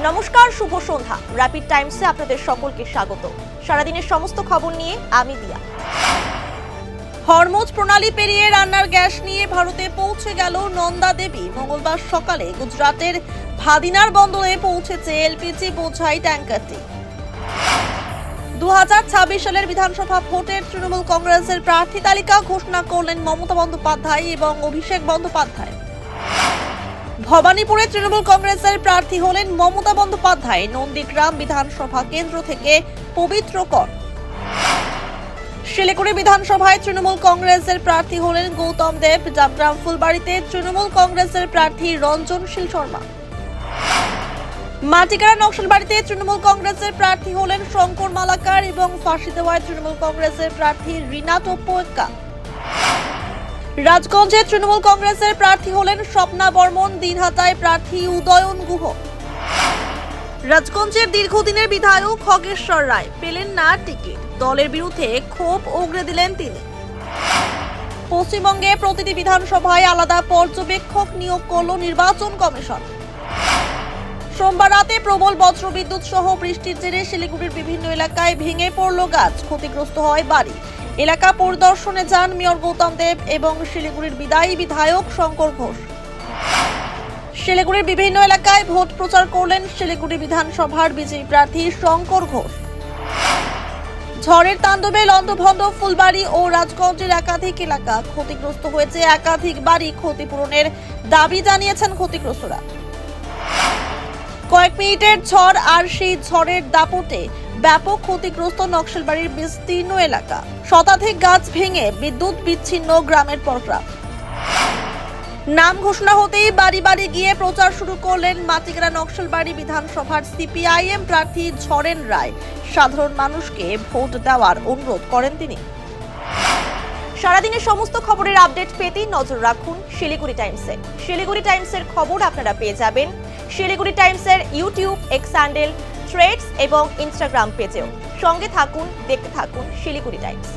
নমস্কার, শুভ সন্ধ্যা। র্যাপিড টাইমসে আপনাদের সকলকে স্বাগত। সারাদিনের সমস্ত খবর নিয়ে আমি দিয়া। হরমুজ প্রণালী পেরিয়ে রান্নার গ্যাস নিয়ে ভারতে পৌঁছে গেল নন্দা দেবী। মঙ্গলবার সকালে গুজরাটের ভাদিনার বন্দরে পৌঁছেছে এলপিজি বোঝাই ট্যাঙ্কারটি। 2026 সালের বিধানসভা ভোটের তৃণমূল কংগ্রেসের প্রার্থী তালিকা ঘোষণা করলেন মমতা বন্দ্যোপাধ্যায় এবং অভিষেক বন্দ্যোপাধ্যায়। ভবানীপুরে তৃণমূল কংগ্রেসের প্রার্থী হলেন মমতা বন্দ্যোপাধ্যায়। নন্দীগ্রাম বিধানসভা কেন্দ্র থেকে পবিত্র কর। শিলিগুড়ি বিধানসভায় তৃণমূল কংগ্রেসের প্রার্থী হলেন গৌতম দেব। জামগ্রাম ফুলবাড়িতে তৃণমূল কংগ্রেসের প্রার্থী রঞ্জনশীল শর্মা। মাটিকারা নকশালবাড়িতে তৃণমূল কংগ্রেসের প্রার্থী হলেন শঙ্কর মালাকার এবং ফাঁসিদেওয়ায় তৃণমূল কংগ্রেসের প্রার্থী রিনা টোপ্পোয়েক্কা। রাজগঞ্জে তৃণমূল কংগ্রেসের প্রার্থী হলেন স্বপ্না বর্মন। দিনহাটায় প্রার্থী উদয়ন গুহ। রাজগঞ্জের দীর্ঘদিনের বিধায়ক খগেশ্বর রায় পেলেন না টিকিট। দলের বিরুদ্ধে ক্ষোভ উগরে দিলেন তিনি। পশ্চিমবঙ্গে প্রতিটি বিধানসভায় আলাদা পর্যবেক্ষক নিয়োগ করল নির্বাচন কমিশন। সোমবার রাতে প্রবল বজ্রবিদ্যুৎ সহ বৃষ্টির জেরে শিলিগুড়ির বিভিন্ন এলাকায় ভেঙে পড়ল গাছ, ক্ষতিগ্রস্ত হয় বাড়ি। এলাকা পরিদর্শনে যান মেয়র গৌতম দেব এবং শিলিগুড়ির বিদায়ী বিধায়ক শঙ্কর ঘোষ। শিলিগুড়ির বিভিন্ন এলাকায় ভোট প্রচার করলেন শিলিগুড়ি বিধানসভার বিজেপি প্রার্থী শঙ্কর ঘোষ। ঝড়ের তাণ্ডবে লণ্ডভণ্ড ফুলবাড়ি ও রাজগঞ্জের একাধিক এলাকা, ক্ষতিগ্রস্ত হয়েছে একাধিক বাড়ি। ক্ষতিপূরণের দাবি জানিয়েছেন ক্ষতিগ্রস্তরা। কয়েক মিনিটের ঝড় আর সেই ঝড়ের দাপটে ব্যাপক ক্ষতিগ্রস্ত নকশালবাড়ির বিস্তীর্ণ এলাকা। শতাধিক গাছ ভেঙে বিদ্যুৎ বিচ্ছিন্ন গ্রামের পর গ্রাম। নাম ঘোষণা হতেই বাড়ি বাড়ি গিয়ে প্রচার শুরু করলেন মাটিগ্রা নকশালবাড়ি বিধানসভার সিপিআইএম প্রার্থী ঝরেন রায়। সাধারণ মানুষকে ভোট দেওয়ার অনুরোধ করেন তিনি। সারাদিনের সমস্ত খবরের আপডেট পেতে নজর রাখুন শিলিগুড়ি টাইমসে। শিলিগুড়ি টাইমসের খবর আপনারা পেয়ে যাবেন শিলিগুড়ি টাইমসের ইউটিউব, এক্স হ্যান্ডেল, থ্রেডস এবং ইনস্টাগ্রাম পেজেও। সঙ্গে থাকুন, দেখতে থাকুন শিলিগুড়ি টাইমস।